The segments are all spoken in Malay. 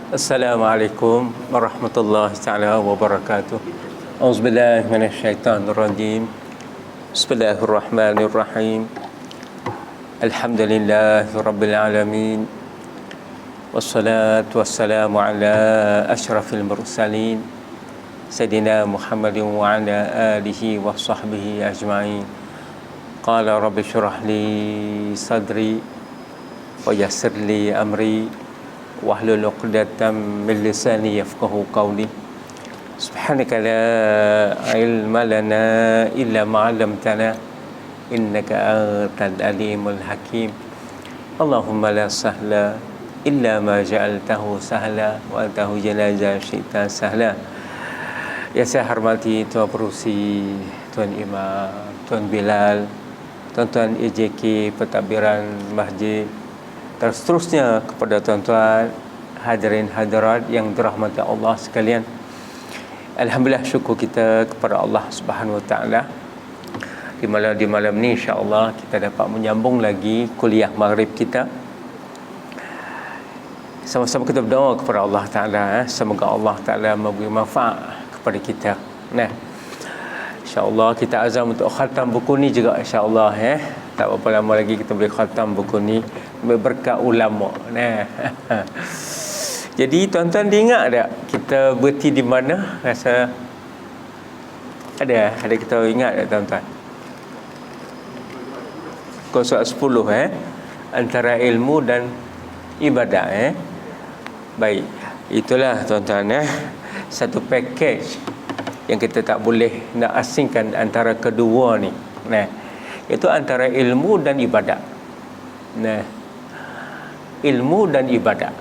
Assalamualaikum warahmatullahi taala wabarakatuh. Auzubillahi minasyaitonirrajim. Bismillahirrahmanirrahim. Alhamdulillahirabbil alamin. Wassalatu wassalamu ala asyrafil mursalin Sayyidina Muhammadin wa ala alihi wa sahbihi ajma'in. Qala rabbi syrah li sadri wa yassir li amri wahlul 'uqdatam min lisani yafqahu qawli. Subhanaka la ilma lana illa ma 'allamtana innaka antal alimul hakim. Allahumma la sahla illa ma ja'altahu sahla wa anta jalaza syi'ta sahla. Ya saya hormati Tuan Perusi, Tuan Imam, Tuan Bilal, tuan-tuan EJK pentadbiran masjid, dan seterusnya kepada tuan-tuan hadirin hadirat yang dirahmati Allah sekalian. Alhamdulillah, syukur kita kepada Allah Subhanahu Wa Taala di malam ni insya-Allah kita dapat menyambung lagi kuliah maghrib kita. Sama-sama kita berdoa kepada Allah Taala, semoga Allah Taala memberi manfaat kepada kita. Nah, insya-Allah kita azam untuk khatam buku ni juga insya-Allah tak berapa lama lagi kita boleh khatam buku ni berkat ulama. Nah. Jadi tuan-tuan diingat tak kita berhenti di mana? Rasa ada kita ingat tak tuan-tuan? Soal 10 antara ilmu dan ibadah Baik. Itulah tuan-tuan satu package yang kita tak boleh nak asingkan antara kedua ni. Nah, itu antara ilmu dan ibadat. Nah, ilmu dan ibadat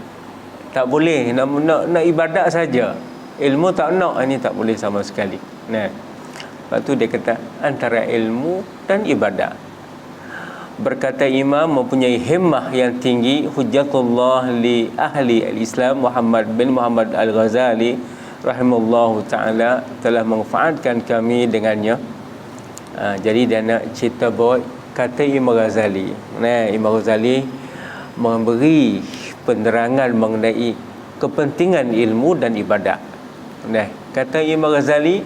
tak boleh nak ibadat saja, ilmu tak nak, ini tak boleh sama sekali. Nah, lepas tu dia kata antara ilmu dan ibadat. Berkata imam mempunyai himmah yang tinggi, hujjatullah li ahli al-Islam Muhammad bin Muhammad al-Ghazali rahimahullahu ta'ala telah memanfaatkan kami dengannya. Jadi dia nak cerita bahawa kata Imam Ghazali. Nah, Imam Ghazali memberi penerangan mengenai kepentingan ilmu dan ibadat. Nah, kata Imam Ghazali,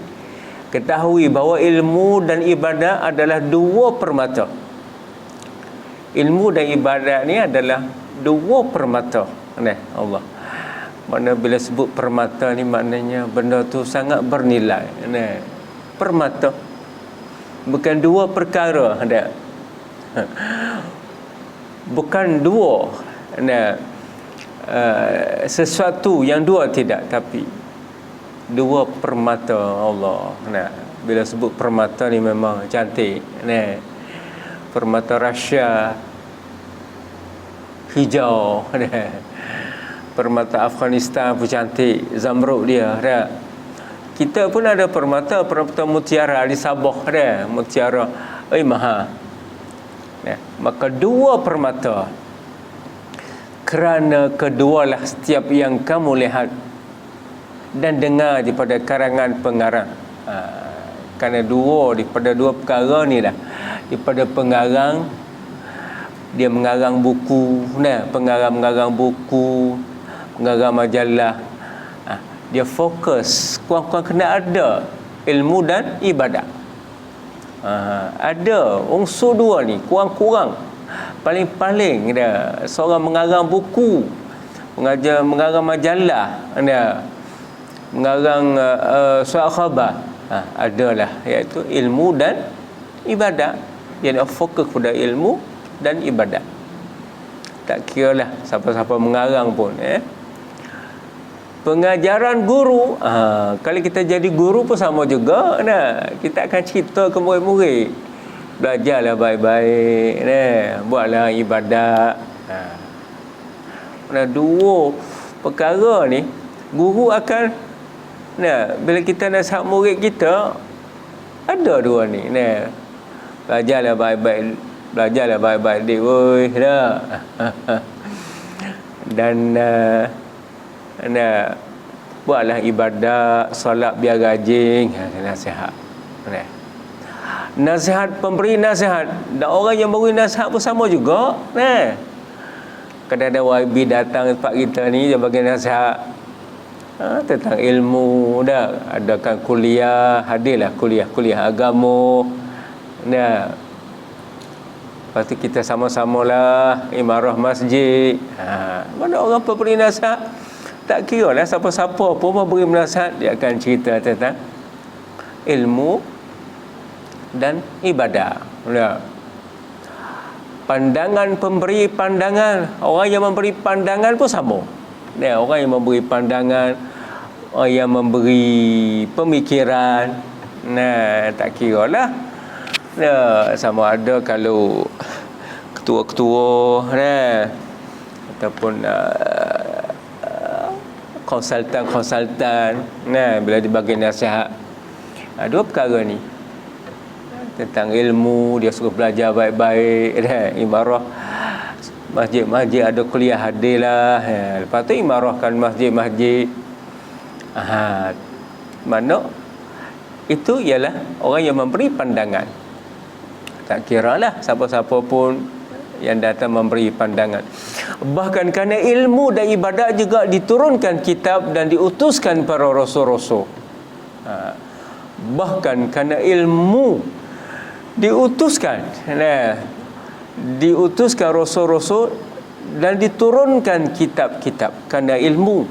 ketahui bahawa ilmu dan ibadat adalah dua permata. Ilmu dan ibadat ni adalah dua permata. Nah, Allah. Mana bila sebut permata ni maknanya benda tu sangat bernilai. Nah, permata bukan dua perkara ada. Bukan dua sesuatu yang dua, tidak, tapi dua permata Allah. Nah, bila sebut permata ni memang cantik. Nah, permata Russia hijau. Nah, permata Afghanistan pun cantik, zamrud dia. Dah. Kita pun ada permata mutiara di Sabah dah, mutiara mahal. Ya, maka dua permata, kerana kedualah setiap yang kamu lihat dan dengar daripada karangan pengarang. Kerana daripada dua perkara ni lah, daripada pengarang, dia mengarang buku, pengarang buku, mengarang majalah, dia fokus kurang-kurang kena ada ilmu dan ibadat. Ada unsur dua ni kurang-kurang, paling-paling dia seorang mengarang buku, mengarang majalah, dia mengarang surat khabar, adalah iaitu ilmu dan ibadat. Dia nak fokus pada ilmu dan ibadat. Tak kiralah siapa-siapa mengarang pun. Pengajaran guru, kalau kita jadi guru pun sama juga. Kita akan cerita ke murid-murid, belajarlah baik-baik, buatlah ibadat. Dua perkara ni guru akan, bila kita nasihat murid kita, ada dua ni. Belajarlah baik-baik dik, woi dah. Dan buatlah ibadat, solat biar rajin, nasihat. Nasihat, pemberi nasihat dan orang yang memberi nasihat pun sama juga. Kadang-kadang YB datang tempat kita ni, dia bagi nasihat tentang ilmu dah. Adakan kuliah, hadirlah kuliah agama. Dah. Lepas tu kita sama-samalah imarah masjid. Mana orang memberi nasihat? Tak kira lah siapa-siapa pun memberi nasihat, dia akan cerita tentang ilmu dan ibadah. Dah. Pandangan pemberi pandangan, orang yang memberi pandangan pun sama. Nah, orang yang memberi pandangan, orang yang memberi pemikiran, nah, tak kira lah. Nah, sama ada kalau ketua-ketua, nah, ataupun konsultan, nah, bila dibagi nasihat, dua perkara ni tentang ilmu, dia suruh belajar baik-baik, imarah masjid-masjid, ada kuliah hadirlah, lepas tu imarahkan masjid-masjid. Mana itu ialah orang yang memberi pandangan. Tak kiralah siapa-siapa pun yang datang memberi pandangan. Bahkan kerana ilmu dan ibadat juga diturunkan kitab dan diutuskan para rasul-rasul. Bahkan kerana ilmu diutuskan rasul-rasul dan diturunkan kitab-kitab. Kerana ilmu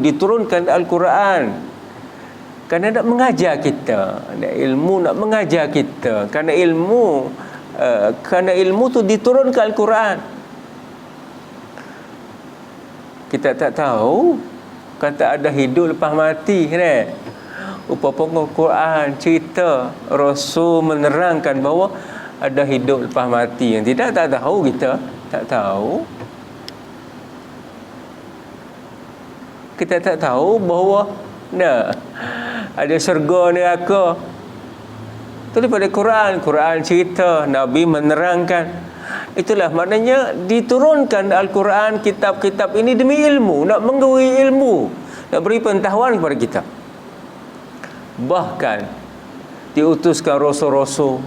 diturunkan Al-Quran, kerana nak mengajar kita. Ilmu nak mengajar kita. Kerana ilmu tu diturunkan Al-Quran. Kita tak tahu kata ada hidup lepas mati, Upama Quran cerita Rasul menerangkan bahawa ada hidup lepas mati. Yang tidak, tak tahu kita. Tak tahu. Kita tak tahu bahawa ada syurga, neraka. Itu daripada Quran cerita, Nabi menerangkan. Itulah maknanya diturunkan Al-Quran, kitab-kitab ini demi ilmu, nak memberi ilmu, nak beri pengetahuan kepada kita. Bahkan diutuskan rasul-rasul.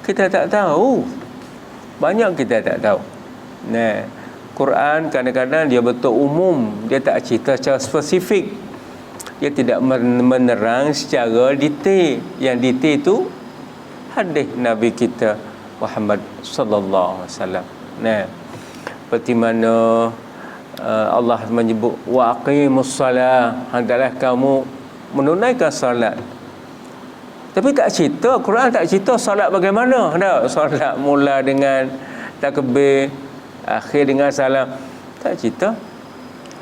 Kita tak tahu. Banyak kita tak tahu. Quran kadang-kadang dia betul umum, dia tak cerita secara spesifik. Dia tidak menerang secara detail. Yang detail itu hadis Nabi kita Muhammad sallallahu alaihi wasallam. Seperti mana Allah menyebut wa aqimus salah, hendaklah kamu menunaikan salat. Tapi tak cerita, Quran tak cerita salat bagaimana. Salat mula dengan takbir, akhir dengan salam. Tak cerita.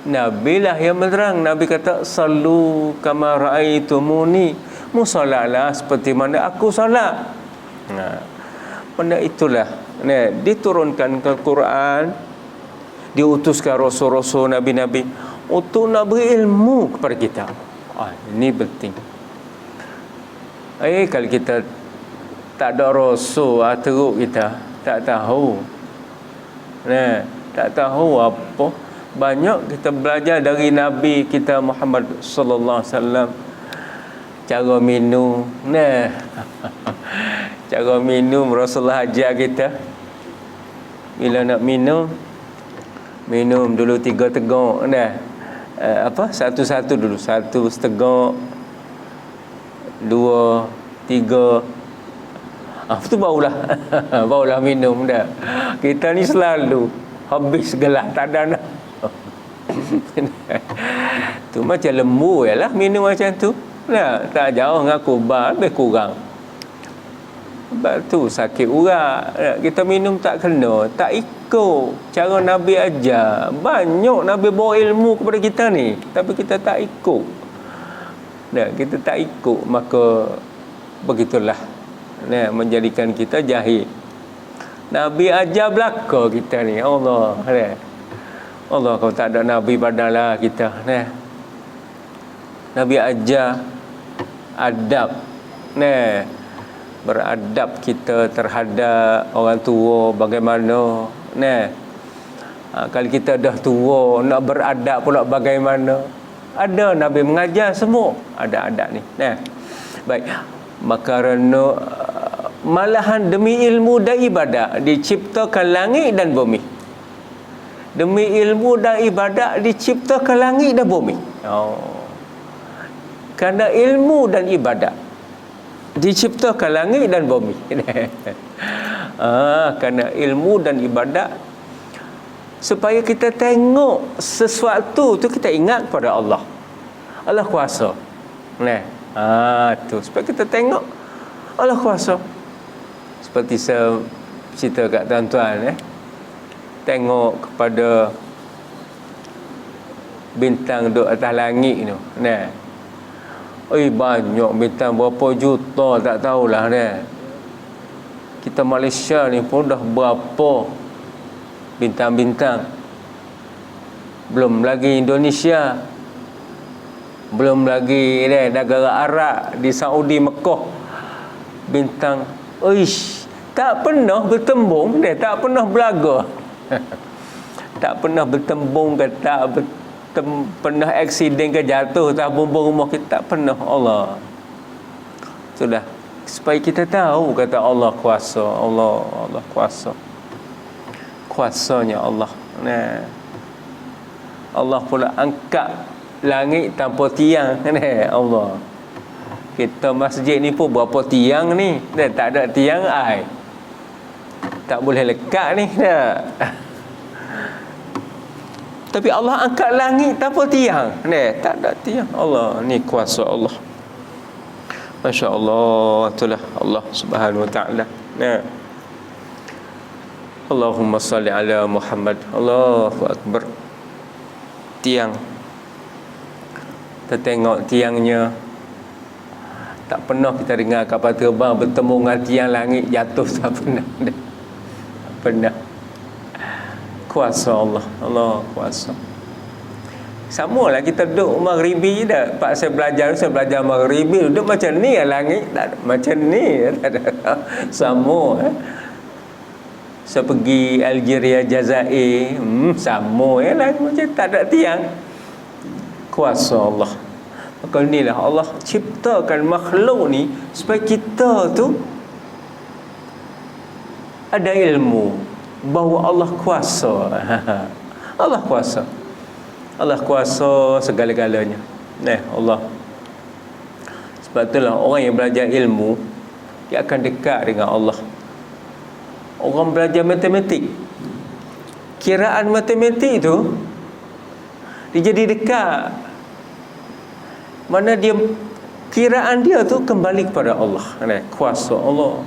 Nabi lah yang menerang. Nabi kata sallu kama raaitumuni, musallatlah seperti mana aku salat. Benda itulah diturunkan ke Quran, diutuskan rasul-rasul, nabi-nabi untuk nak beri ilmu kepada kita. Ini penting. Kalau kita tak ada rasul, teruk kita tak tahu. Tak tahu apa. Banyak kita belajar dari Nabi kita Muhammad sallallahu alaihi wasallam. Cara minum, cara minum Rasulullah ajar kita. Bila nak minum dulu 3 tegak satu-satu dulu. 1 setegak, 2, 3. Itu barulah minum dah. Kita ni selalu habis gelas, tak ada nak. Tu macam lembu lah minum macam tu. Tak jauh dengan kurban, lebih kurang. Sebab tu sakit urat. Kita minum tak kena, tak ikut cara Nabi ajar. Banyak Nabi bawa ilmu kepada kita ni, tapi kita tak ikut. Kita tak ikut, maka begitulah menjadikan kita jahil. Nabi ajar belaka kita ni. Allah kalau tak ada Nabi padalah kita. Nabi ajar adab, beradab kita terhadap orang tua bagaimana. Kalau kita dah tua, nak beradab pula bagaimana. Ada Nabi mengajar semua, ada adab ni. Baik, maka kerana malahan demi ilmu dan ibadat diciptakan langit dan bumi. Demi ilmu dan ibadat diciptakan langit dan bumi. Kerana ilmu dan ibadat diciptakan langit dan bumi. Kerana ilmu dan ibadat, supaya kita tengok sesuatu tu kita ingat kepada Allah. Allah kuasa. Tu supaya kita tengok Allah kuasa. Seperti saya cerita kat tuan-tuan, tengok kepada bintang duduk atas langit tu. Banyak bintang, berapa juta tak tahulah. Kita Malaysia ni pun dah berapa bintang-bintang. Belum lagi Indonesia, belum lagi negara Arab, di Saudi, Mekah, bintang tak pernah bertembung, tak pernah belaga. Tak pernah bertembung ke, tak pernah aksiden ke, jatuh tak bumbung rumah kita, tak pernah. Allah sudah, supaya kita tahu kata Allah kuasa. Allah kuasa, kuasanya Allah. Allah pula angkat langit tanpa tiang. Allah, kita masjid ni pun berapa tiang ni, tak ada tiang ai, tak boleh lekat ni tapi Allah angkat langit tanpa tiang, tak ada tiang. Allah ni kuasa Allah. Masya Allah, itulah Allah Subhanahu Wa Taala. Allahumma salli ala Muhammad. Allahu Akbar. Tiang, kita tengok tiangnya, tak pernah kita dengar kapal terbang bertemu dengan tiang langit jatuh, tak pernah. Tak pernah. Kuasa Allah. Allah kuasa. Sama lah kita duduk maghribi dah. Pak saya belajar maghribi duduk macam ni lah langit. Tak ada, macam ni. Sama. Saya pergi Algeria, Jazair, sama langit macam tak ada tiang. Kuasa Allah. Maka inilah Allah ciptakan makhluk ni supaya kita tu ada ilmu bahawa Allah kuasa. Allah kuasa. Allah kuasa segala-galanya. Allah. Sebab itulah orang yang belajar ilmu, dia akan dekat dengan Allah. Orang belajar matematik, kiraan matematik tu, dia jadi dekat. Mana dia, kiraan dia tu kembali kepada Allah. Kuasa Allah.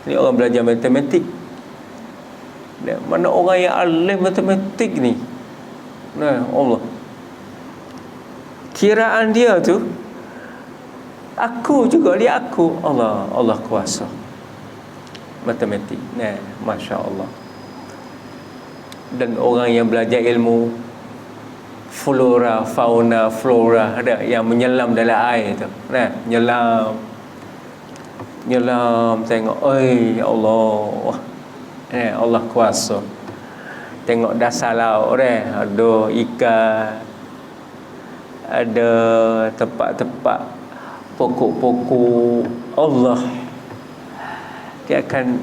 Ni orang belajar matematik. Mana orang yang alim matematik ni, Allah, kiraan dia tu aku juga, dia aku. Allah kuasa matematik. Masya Allah. Dan orang yang belajar ilmu flora, fauna, flora, ada yang menyelam dalam air tu, nyelam tengok, ya Allah, Allah kuasa. Tengok dasar laut, ada ikan, ada tempat-tempat pokok-pokok. Allah, dia akan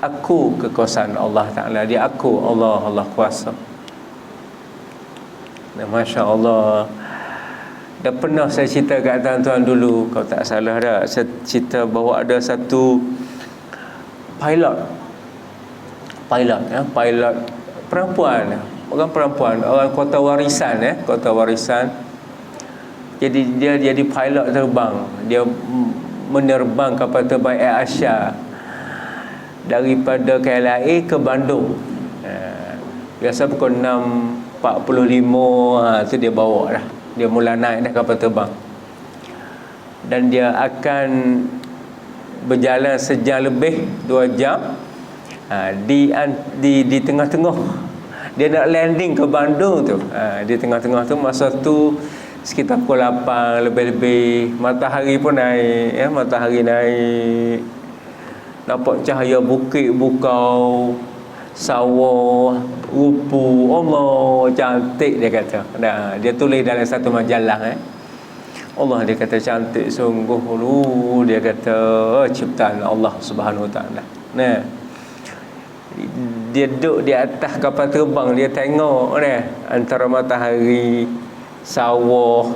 aku kekuasaan Allah Ta'ala. Dia aku, Allah kuasa. Masya Allah. Dah pernah saya cerita kat tuan-tuan dulu, kalau tak salah dah, saya cerita bahawa ada satu pilot perempuan, orang Kota Warisan, Kota Warisan. Jadi dia jadi pilot terbang. Dia menerbang kapal terbang Air Asia daripada KLIA ke Bandung. Biasa pukul 6.45 tu dia bawa dah. Dia mula naik dah kapal terbang. Dan dia akan berjalan sejam lebih, 2 jam. Di tengah-tengah dia nak landing ke Bandung tu. Di tengah-tengah tu, masa tu sekitar pukul 8 lebih-lebih, matahari pun naik, matahari naik, nampak cahaya bukit bukau, sawah, rupu. Allah, cantik, dia kata. Dia tulis dalam satu majalah. Allah dia kata cantik sungguh dulu, dia kata ciptaan Allah Subhanahu Wa Taala. Nah, dia duduk di atas kapal terbang, dia tengok antara matahari, sawah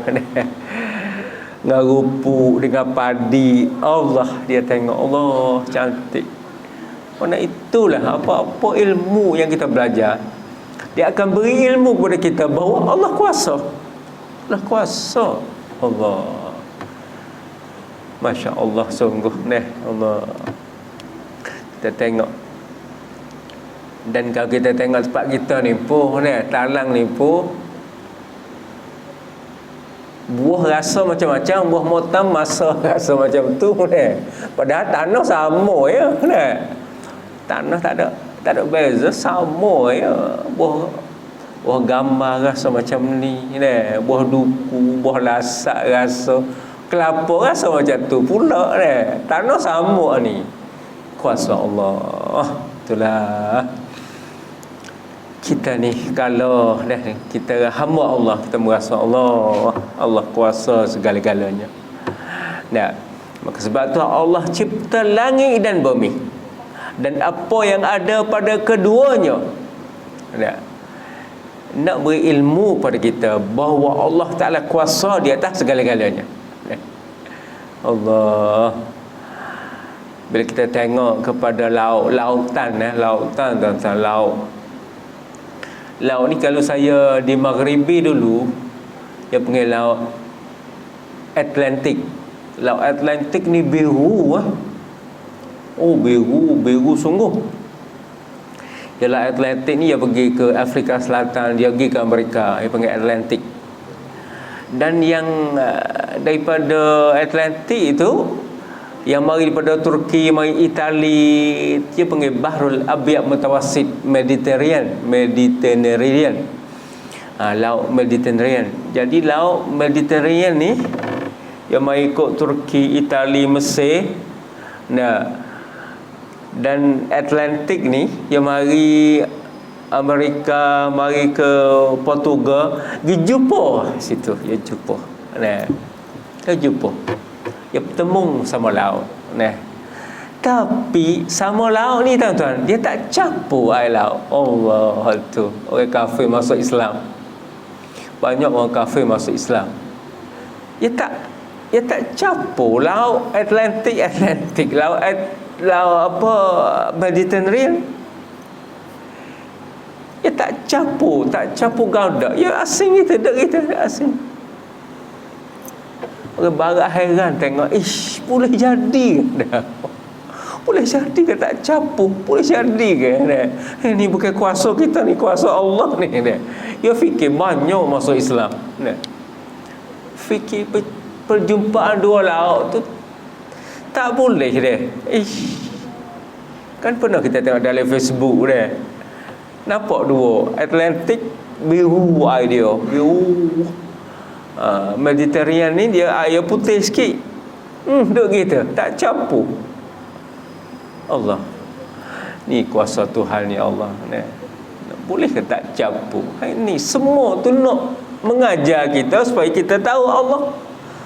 dengan rumput, dengan padi. Allah dia tengok, Allah cantik. Kerana itulah apa-apa ilmu yang kita belajar, dia akan beri ilmu kepada kita bahawa Allah kuasa. Allah kuasa. Allah, Masya Allah sungguh Allah. Kita tengok, dan kalau kita tengok tempat kita ni pun talang ni pun buah rasa macam-macam, buah motam masa rasa macam tu padahal tanah sama ya tanah tak ada beza, sama ya. Buah gambar rasa macam ni buah duku, buah lasak rasa, kelapa rasa macam tu pula tanah sama ni. Kuasa Allah. Itulah kita ni, kalau kita hamba Allah, kita merasa Allah kuasa segala-galanya. Maka sebab tu Allah cipta langit dan bumi dan apa yang ada pada keduanya. Nak beri ilmu pada kita bahawa Allah Ta'ala kuasa di atas segala-galanya. Allah, bila kita tengok kepada lautan tuan-tuan, laut ni, kalau saya di Maghribi dulu, dia panggil laut Atlantik. Laut Atlantik ni biru biru sungguh. Laut Atlantik ni dia pergi ke Afrika Selatan, dia pergi ke Amerika, dia panggil Atlantik. Dan yang daripada Atlantik itu, yang mari daripada Turki, mari Itali, dia panggil Bahrul Abyad Mutawassit, Mediterranean. Laut Mediterranean. Jadi laut Mediterranean ni yang mari ikut Turki, Itali, Mesir. Dan Atlantik ni yang mari Amerika, mari ke Portugal, dia jumpa situ, dia jumpa. Dia jumpa. Dia bertemu sama laut. Tapi sama laut ni tuan-tuan, dia tak campur air laut. Allah tu. Orang kafir masuk Islam. Banyak orang kafir masuk Islam. Dia tak campur laut Atlantik, laut apa Mediterranean. Dia tak campur gaudak. Ya asing kita, asing. Orang barat heran tengok, boleh jadi ke? Boleh jadi ke tak campur? Boleh jadi ke? Ini bukan kuasa kita ni, kuasa Allah ni. Dia fikir banyak masuk Islam. Fikir perjumpaan dua laut tu tak boleh dia. Kan pernah kita tengok dalam Facebook dia. Nampak dua Atlantik biru air dia, biru. Mediterranean ni dia air putih sikit. Duk gitu, tak campur. Allah. Ni kuasa Tuhan ni Allah. Boleh ke tak campur? Ini semua tu nak mengajar kita supaya kita tahu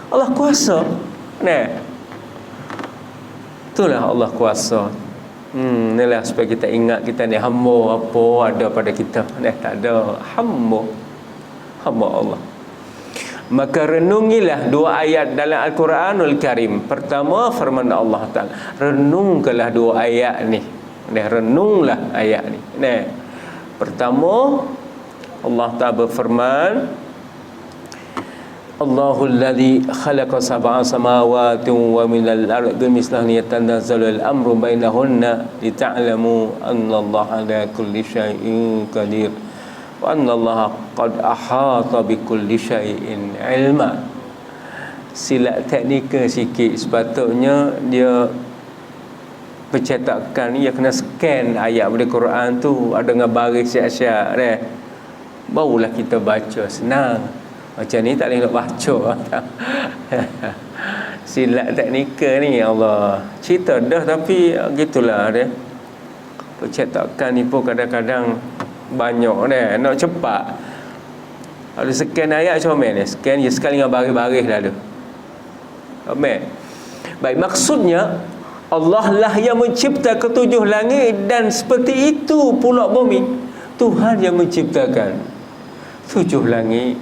Allah kuasa. Itulah Allah kuasa. Inilah supaya kita ingat kita ni hamba apa ada pada kita. Tak ada hamba Allah. Maka renungilah dua ayat dalam Al-Quranul Karim. Pertama, firman Allah Ta'ala. Renungkanlah dua ayat ni. Renunglah ayat ni. Pertama, Allah Ta'ala berfirman, Allahul ladzi khalaqa sab'a samawati wa minal ardi mislahun yatanazzalu al-amru bainahunna lita'lamu anna Allah ala kulli syai'in qadir wa anna Allah qad ahata bi kulli syai'in ilma. Silap teknikal sikit, sepatutnya dia percetakan ni dia kena scan ayat pada Quran tu ada dengan baris siap-siap barulah kita baca senang. Macam ni tak boleh nak baca. Silap teknikal ni Allah cerita dah, tapi gitulah dia. Percetakan ni pun kadang-kadang banyak nak cepat. Kalau scan ayat macam mana? Scan je sekali dengan baris-baris dah ada. Amin. Baik, maksudnya Allah lah yang mencipta ketujuh langit, dan seperti itu pula bumi. Tuhan yang menciptakan 7 langit,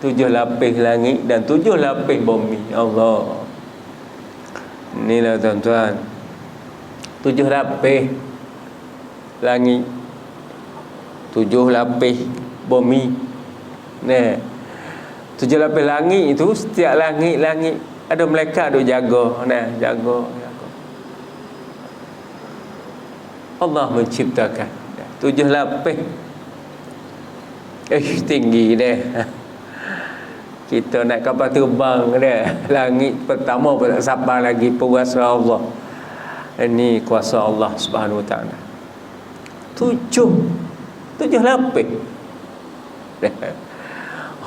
7 lapis langit dan 7 lapis bumi. Allah. Inilah tuan-tuan, 7 lapis langit, 7 lapis bumi. Nah, 7 lapis langit itu, setiap langit-langit ada malaikat duk jaga. Nah, jaga. Allah menciptakan 7 lapis. Tinggi deh. Kita nak kapal terbang deh. Langit pertama pun tak sabar lagi, kuasa Allah. Ini kuasa Allah Subhanahu Wa Taala. 7 lapis.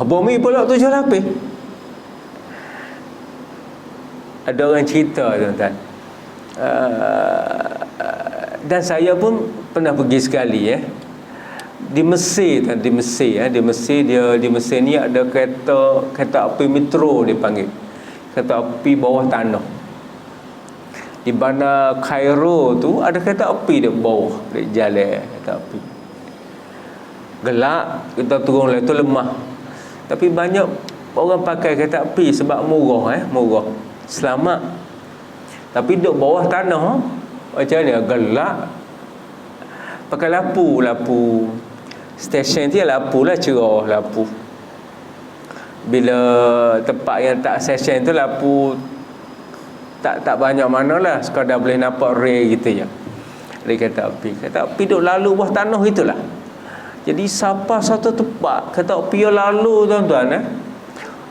Bumi pula 7 lapis. Ada orang cerita tuan-tuan, dan saya pun pernah pergi sekali di Mesir tuan, di Mesir ni ada kereta api metro dipanggil, kereta api bawah tanah. Di bandar Cairo tu ada kereta api di bawah, di jalan kereta api. Gelap, kita turun lah, itu lemah. Tapi banyak orang pakai kereta api sebab murah, murah, selamat. Tapi duduk bawah tanah macam ni, gelap. Pakai lampu stesen tu lampu lah, cerah lampu. Bila tempat yang tak stesen tu lampu tak banyak mana lah, sekadar boleh nampak ray gitu je. Ray kereta api duduk lalu bawah tanah itulah. Jadi sampai satu tempat kereta api yang lalu tuan-tuan,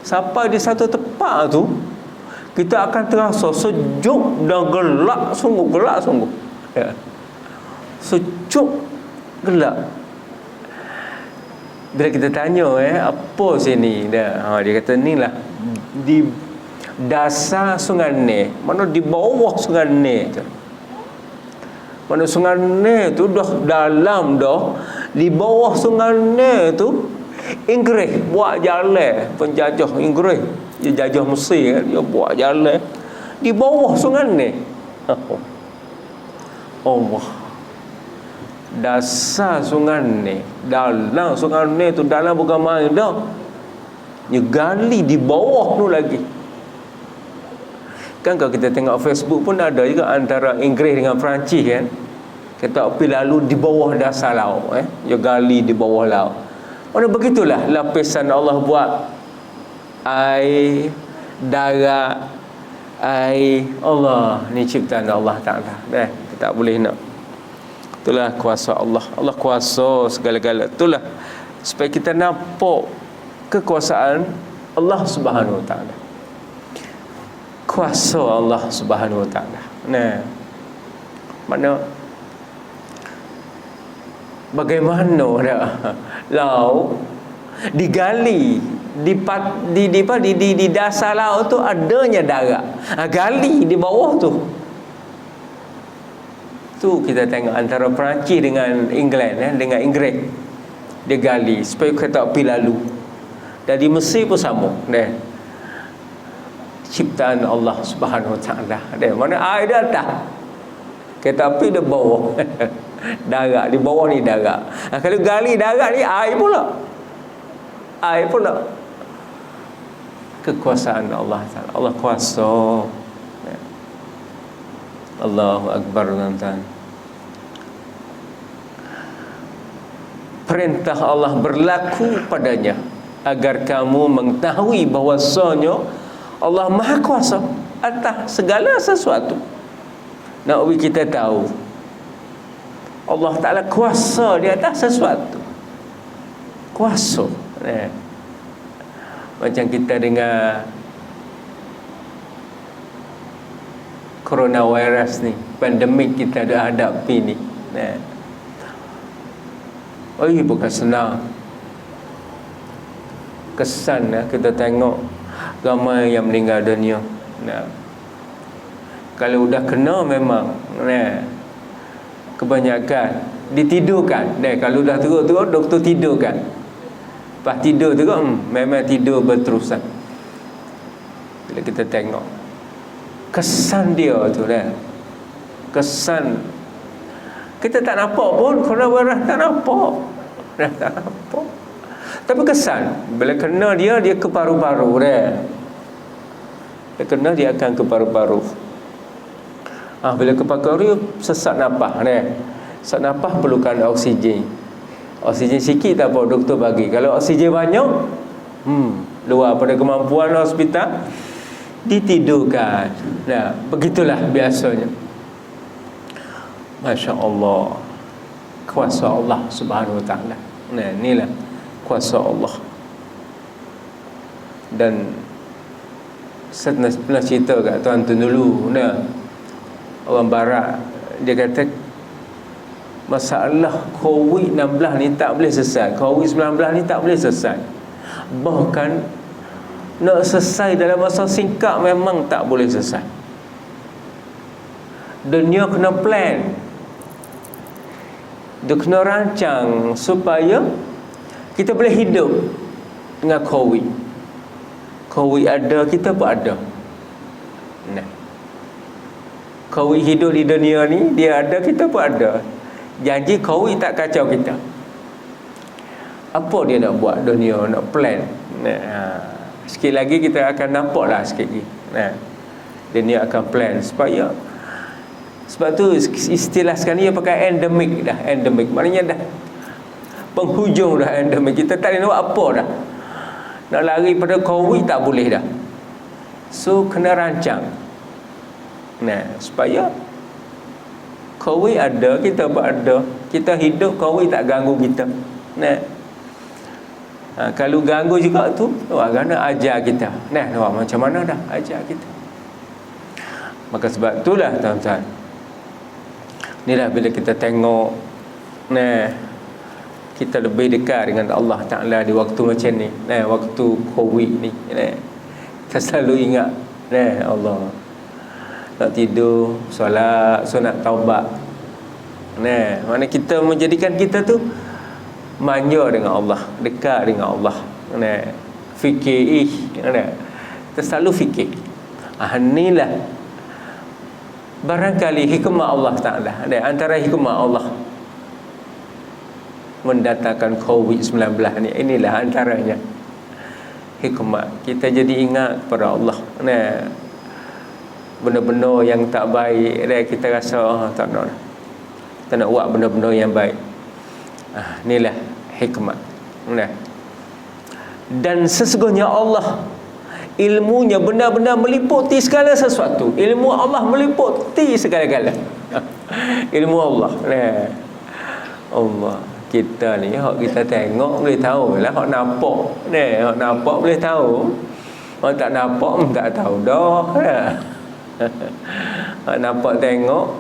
sampai di satu tempat tu kita akan terasa sejuk dan gelap sungguh, sejuk, gelap. Bila kita tanya apa sini dia, dia kata ni lah di dasar Sungai Nil. Mana di bawah Sungai Nil tu, mana Sungai Nil tu dah dalam dah. Di bawah Sungai Nil tu Inggeris buat jalan, penjajah Inggeris, dia jajah Mesir dia buat jalan di bawah Sungai Nil. Allah, dasar Sungai Nil, dalam Sungai Nil tu, dalam bukan main dah. Dia gali di bawah tu lagi. Kan kalau kita tengok Facebook pun ada juga antara Inggeris dengan Perancis kan. Kereta api lalu di bawah dasar laut, dia gali di bawah laut. Mana begitulah lapisan Allah buat air, darat, air. Allah ni ciptaan Allah Ta'ala. Kita tak boleh nak. Itulah kuasa Allah. Allah kuasa segala-gala. Itulah supaya kita nampak kekuasaan Allah Subhanahu Wa Ta'ala. Kuasa Allah Subhanahu Wa Ta'ala. Mana bagaimana laut digali di dasar laut tu adanya darat. Gali di bawah tu. Tu kita tengok antara Perancis dengan England, dengan Inggeris. Dia gali supaya kereta api lalu. Dan di Mesir pun sama. Ciptaan Allah Subhanahu Wa Ta'ala. Mana air di atas, kereta api di bawah. Darat, di bawah ni darat. Kalau gali darat ni air pula. Kekuasaan Allah Ta'ala. Allah kuasa. Allahu Akbar tuan-tuan. Perintah Allah berlaku padanya agar kamu mengetahui bahawasanya Allah Maha Kuasa atas segala sesuatu. Nak kita tahu Allah Ta'ala kuasa di atas sesuatu. Kuasa. Macam kita dengar coronavirus ni, pandemik kita ada hadapi ni. Bukan senang. Kesan kita tengok ramai yang meninggal dunia. Kalau dah kena memang kebanyakan ditidurkan. Kalau dah teruk-teruk doktor tidurkan. Lepas tidur teruk memang tidur berterusan. Bila kita tengok kesan dia tu dah, kesan kita tak nampak pun, coronavirus tak nampak, tak nampak. Tapi kesan bila kena dia ke paru-paru dah. Dia kena dia akan ke paru-paru. Bila ke paru-paru sesak nafas dah. Sesak nafas perlukan oksigen. Oksigen sikit tak apa doktor bagi. Kalau oksigen banyak, luar pada kemampuan hospital, ditidurkan. Nah, begitulah biasanya. Masya Allah, kuasa Allah Subhanahu Wa Taala. Nah, inilah kuasa Allah. Dan saya pernah cerita kat tuan tu dulu, nah, orang barat, dia kata masalah COVID-19 ni tak boleh selesai. COVID-19 ni tak boleh selesai. Bahkan nak selesai dalam masa singkat memang tak boleh selesai. Dunia kena plan, dia kena rancang supaya kita boleh hidup dengan COVID. COVID ada, kita pun ada. Nah, COVID hidup di dunia ni, dia ada, kita pun ada. Janji COVID tak kacau kita. Apa dia nak buat dunia, nak plan. Nah, sikit lagi kita akan nampak lah sikit lagi. Nah, dunia akan plan supaya, sebab tu istilah sekarang ni dia pakai endemik dah. Endemik maknanya dah penghujung dah endemik. Kita tak boleh nak buat apa dah. Nak lari pada COVID tak boleh dah. So kena rancang. Nah, supaya COVID ada, kita pun ada. Kita hidup, COVID tak ganggu kita. Nah, kalau ganggu juga tu, kena ajar kita. Nah, macam mana dah ajar kita. Maka sebab itulah tuan-tuan, inilah bila kita tengok, nah, kita lebih dekat dengan Allah Ta'ala di waktu macam ni, nah, waktu COVID ni, nah, kita selalu ingat, nah, Allah nak tidur, solat, sunat taubat. Nah, mana kita menjadikan kita tu manja dengan Allah, dekat dengan Allah. Nah, fikir, nah, kita selalu fikir. Inilah barangkali hikmah Allah Ta'ala. Antara hikmah Allah mendatangkan COVID-19 ni, inilah antaranya hikmah. Kita jadi ingat kepada Allah. Nah, benda-benda yang tak baik, kita rasa tak nak. Kita nak buat benda-benda yang baik. Inilah hikmah. Nah, dan sesungguhnya Allah, ilmunya benar-benar meliputi segala sesuatu. Ilmu Allah meliputi segala-gala. Ilmu Allah. Nah, Allah, kita ni, hak kita tengok boleh tahu lah, hak nampak ni, hak nampak boleh tahu, hak tak nampak tak tahu dah. Hak nampak tengok,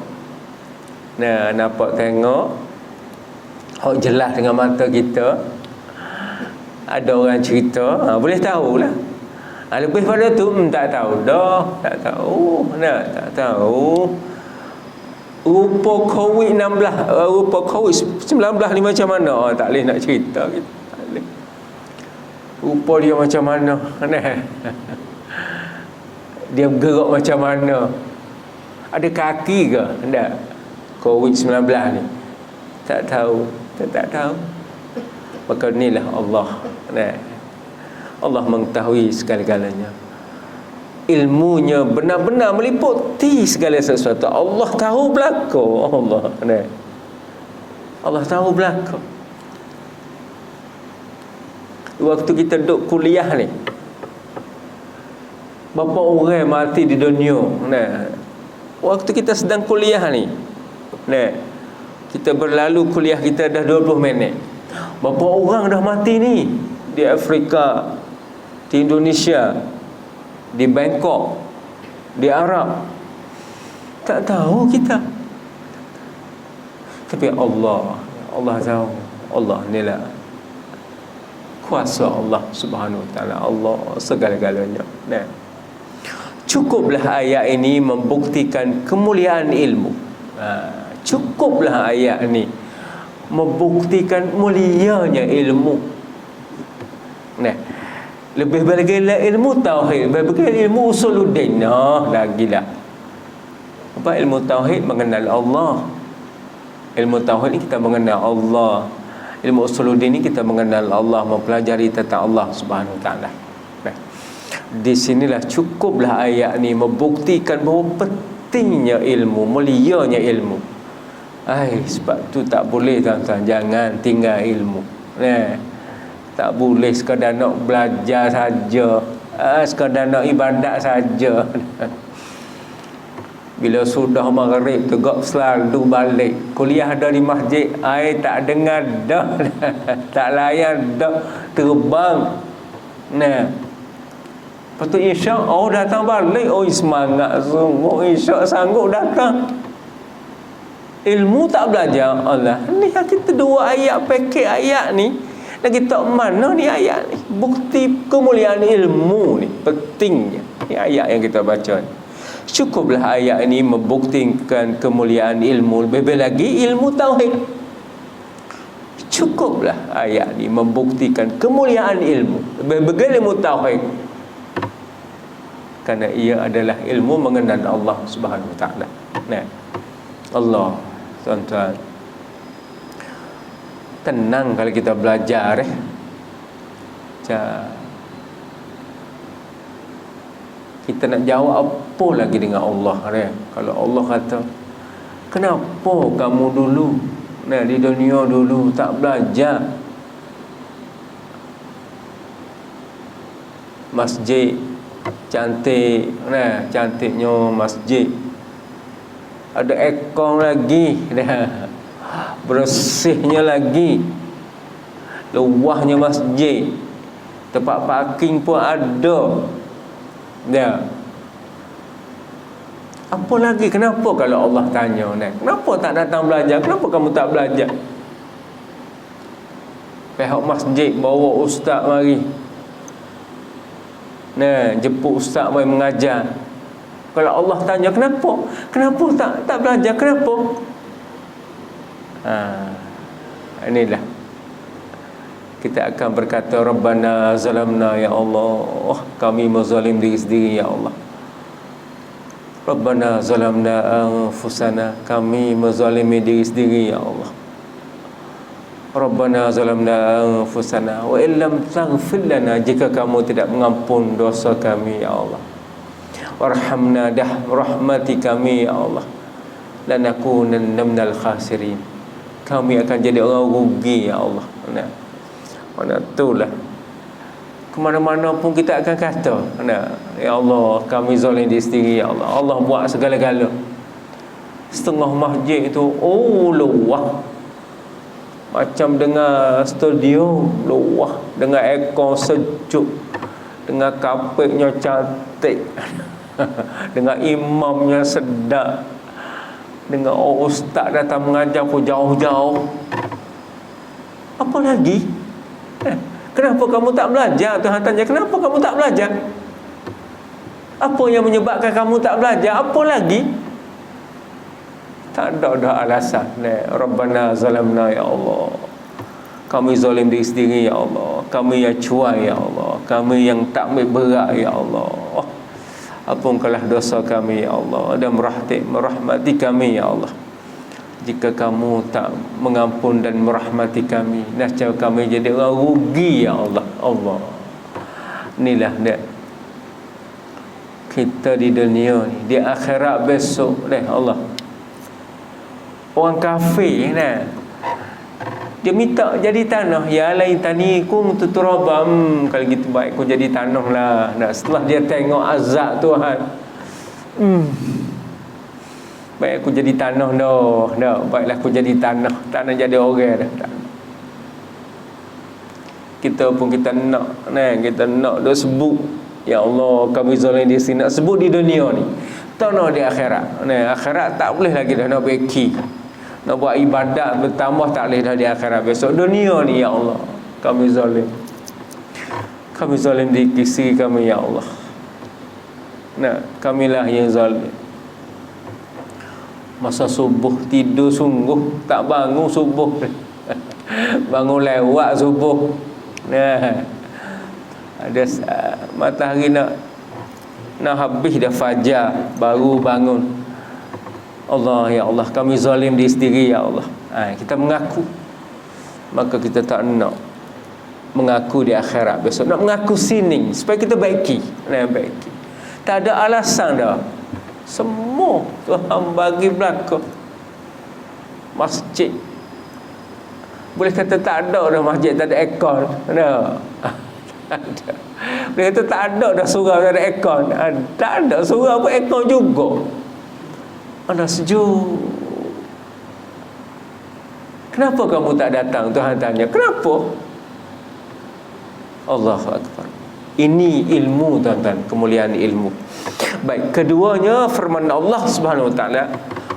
nah, nampak tengok, hak jelas dengan mata kita, ada orang cerita, boleh tahulah. Lebih pada tu tak tahu dah, tak tahu, nah, tak tahu. Rupa COVID-19, rupa COVID-19 ni macam mana? Tak boleh nak cerita kita. Tak boleh. Rupa dia macam mana? Dia bergerak macam mana? Ada kaki ke? Tak. COVID-19 ni tak tahu. Tak tahu. Maka inilah Allah. Allah mengetahui segala-galanya. Ilmunya benar-benar meliputi segala sesuatu. Allah tahu belaka. Allah tahu belaka. Waktu kita duduk kuliah ni, berapa orang mati di dunia. Waktu kita sedang kuliah ni, kita berlalu kuliah kita dah 20 minit. Berapa orang dah mati ni di Afrika, di Indonesia, di Bangkok, di Arab. Tak tahu kita. Tapi Allah tahu. Allah inilah kuasa Allah Subhanahu Wa Taala. Allah segala-galanya. Cukuplah ayat ini membuktikan kemuliaan ilmu. Cukuplah ayat ini membuktikan mulianya ilmu. Lebih bagilah ilmu tauhid, lebih bagilah ilmu usuluddin. Lagilah. Apa ilmu tauhid? Mengenal Allah. Ilmu tauhid ni kita mengenal Allah. Ilmu usuluddin ni kita mengenal Allah, mempelajari tentang Allah Subhanahu Wa Taala. Di sinilah cukuplah ayat ni membuktikan bahawa pentingnya ilmu, mulianya ilmu. Sebab tu tak boleh tuan-tuan, jangan tinggal ilmu. Tak boleh sekadar nak belajar saja, sekadar nak ibadat saja. Bila sudah maghrib tegak selalu balik. Kuliah ada di masjid, tak dengar dah. Tak layan dah, terbang. Lepas tu isyak, datang balik. Semangat sungguh, isyak sanggup datang. Ilmu tak belajar. Allah, ni kita dua ayat, paket ayat ni. Dan kita mana ni ayat ni? Bukti kemuliaan ilmu ni, pentingnya. Ni ayat yang kita baca ni. Cukuplah ayat ini membuktikan kemuliaan ilmu. Lebih lagi ilmu tauhid. Cukuplah ayat ini membuktikan kemuliaan ilmu. Lebih ilmu tauhid. Kerana ia adalah ilmu mengenal Allah Subhanahu Wa Taala. Allah, tuan-tuan, tenang kalau kita belajar. Kita nak jawab apa lagi dengan Allah. Kalau Allah kata, kenapa kamu dulu di dunia dulu tak belajar? Masjid cantik, cantiknya masjid, ada aircon lagi, bersihnya lagi, luahnya masjid, tempat parking pun ada. Apa lagi? Kenapa kalau Allah tanya, kenapa tak datang belajar? Kenapa kamu tak belajar? Pihak masjid bawa ustaz mari, jemput ustaz mari mengajar. Kalau Allah tanya, kenapa? Kenapa tak belajar? Kenapa? Inilah kita akan berkata, Rabbana zalamna, ya Allah, kami menzalim diri sendiri, ya Allah. Rabbana zalamna anfusana, kami menzalimi diri sendiri, ya Allah. Rabbana zalamna anfusana wa illam taghfir lana, jika kamu tidak mengampun dosa kami, ya Allah. Warhamna rahmati kami, ya Allah, lanakunanna minal khasirin, kami akan jadi orang rugi, ya Allah. Mana itulah, kemana-mana pun kita akan kata, ya Allah, kami zalim diri sendiri, ya Allah. Allah buat segala-gala. Setengah masjid itu luah, macam dengan studio, luah, dengan aircon sejuk, dengan kapetnya cantik, dengan imamnya sedap, dengan ustaz datang mengajar pun jauh-jauh. Apa lagi? Kenapa kamu tak belajar? Tuhan tanya, kenapa kamu tak belajar? Apa yang menyebabkan kamu tak belajar? Apa lagi? Tak ada dah alasan. Rabbana zalamna, ya Allah, kami zalim diri sendiri, ya Allah. Kami yang cuai, ya Allah. Kami yang tak ambil berat, ya Allah. Ampunkanlah dosa kami, ya Allah, dan merahmati kami, ya Allah. Jika kamu tak mengampun dan merahmati kami, nescaya kami jadi orang rugi, ya Allah. Allah, inilah dia kita di dunia ni, di akhirat besok, Allah. Orang kafir dia minta jadi tanah, ya laitanikum tuturaba, kalau gitu baik aku jadi tanah lah. Setelah dia tengok azab Tuhan, baik aku jadi tanah dah. Baiklah aku jadi tanah, tak nak jadi orang dah. Kita pun kita nak, kita nak dah sebut, ya Allah, kami zalim di sini, nak sebut di dunia ni, tak nak di akhirat. Akhirat tak boleh lagi dah nak beki, nak buat ibadat bertambah tak boleh dah di akhirat. Besok dunia ni, ya Allah, kami zalim di kisi kami, ya Allah. Kamilah yang zalim. Masa subuh tidur sungguh, tak bangun subuh. Bangun lewat subuh. Ada matahari nak habis dah fajar baru bangun. Allah, ya Allah, kami zalim diri sendiri, ya Allah. Kita mengaku, maka kita tak nak mengaku di akhirat besok. Nak mengaku sini supaya kita baiki. Baiki. Tak ada alasan dah. Semua Tuhan bagi belaka. Masjid boleh kata tak ada dah, masjid tak ada aircon. Boleh kata tak ada dah surau tak ada aircon. Tak ada surau pun aircon juga. Ada sejuk. Kenapa kamu tak datang? Tuhan tanya. Kenapa? Allahu Akbar. Ini ilmu, tuan-tuan, kemuliaan ilmu. Baik, keduanya firman Allah Subhanahu Wa Taala,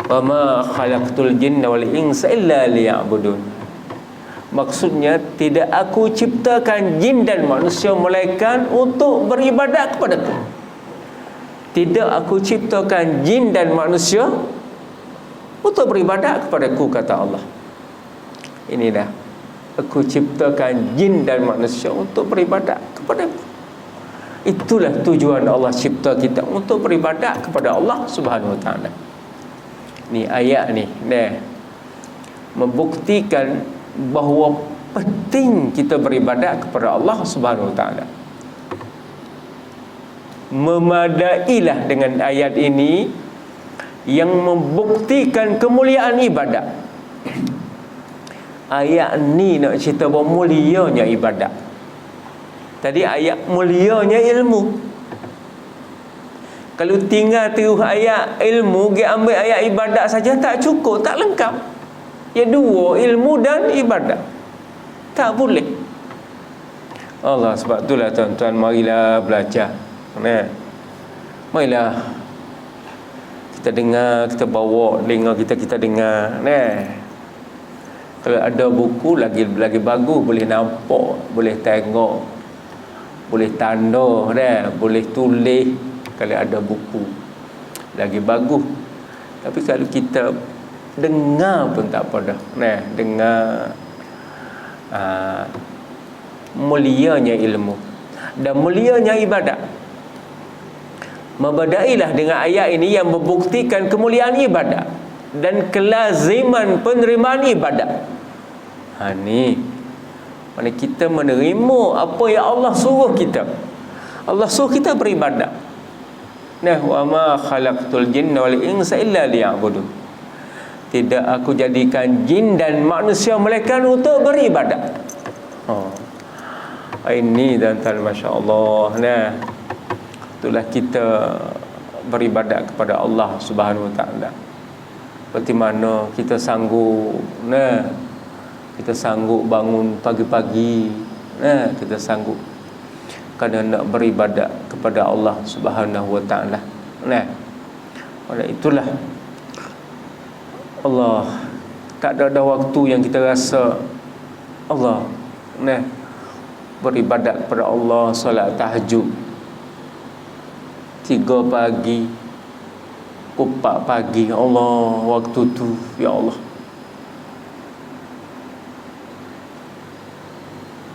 "Wa ma khalaqtul jinna wal insa illa liya'budun." Maksudnya, tidak aku ciptakan jin dan manusia melainkan untuk beribadat kepadaku. Tidak aku ciptakan jin dan manusia untuk beribadat kepadaku, kata Allah. Ini dah, aku ciptakan jin dan manusia untuk beribadat kepadaku. Itulah tujuan Allah cipta kita, untuk beribadat kepada Allah Subhanahu Wa Taala. Ni ayat ni membuktikan bahawa penting kita beribadat kepada Allah Subhanahu Wa Taala. Memadailah dengan ayat ini yang membuktikan kemuliaan ibadat. Ayat ni nak cerita bahawa mulianya ibadat. Tadi ayat mulianya ilmu. Kalau tinggal terus ayat ilmu, dia ambil ayat ibadat saja tak cukup, tak lengkap. Ya, dua, ilmu dan ibadat. Tak boleh. Allah, sebab itulah tuan-tuan, marilah belajar. Marilah kita dengar, kita bawa dengar kita dengar. Kalau ada buku lagi bagus, boleh nampak, boleh tengok, boleh tanda, boleh tulis. Kalau ada buku lagi bagus. Tapi kalau kita dengar pun tak apa dah. Dengar mulianya ilmu dan mulianya ibadat. Mabadailah dengan ayat ini yang membuktikan kemuliaan ibadat dan kelaziman penerimaan ibadat. Ni mana kita menerima apa yang Allah suruh kita. Allah suruh kita beribadat. Wa ma khalaqtul jinna wal insa illa liya'budun. Tidak aku jadikan jin dan manusia melainkan untuk beribadat. Ini tuan-tuan, masya-Allah. Itulah kita beribadat kepada Allah Subhanahu Wa Taala. Seperti mana kita sanggup, kita sanggup bangun pagi-pagi, kita sanggup kerana nak beribadat kepada Allah Subhanahu Wa Taala. Oleh itulah Allah, tak ada waktu yang kita rasa Allah beribadat kepada Allah, solat tahajud 3 pagi 4 pagi, Allah, waktu tu, ya Allah.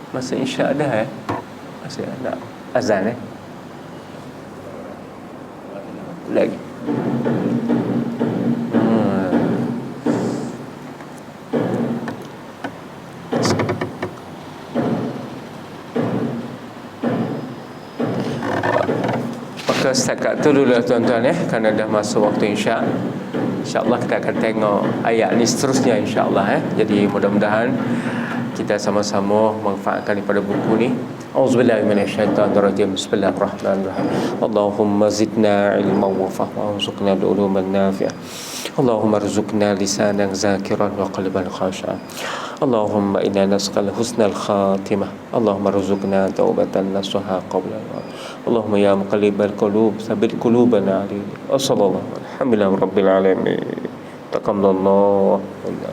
Masa insya dah masih nak azan lagi. Maka setakat tu dulu tuan-tuan kerana dah masuk waktu insya. InsyaAllah kita akan tengok ayat ni seterusnya, insyaAllah. Jadi mudah-mudahan kita sama-sama manfaatkan daripada buku ni. Auzubillahi minasyaitonirrajim. Bismillahirrahmanirrahim. Allahumma zidna ilman wa fahman warzuqna al-uluman nafi'ah. Allahumma rzuqna lisanan zakiran wa qalban khashi'an. Allahumma inna nas'al husnal khatimah. Allahumma rzuqna taubatan nasuha qabla. Allahumma ya muqallibal qulub tsabbit qulubana 'ala dinik. Wassallallahu alhamdulillahi rabbil alamin. Taqabbalallahu minna.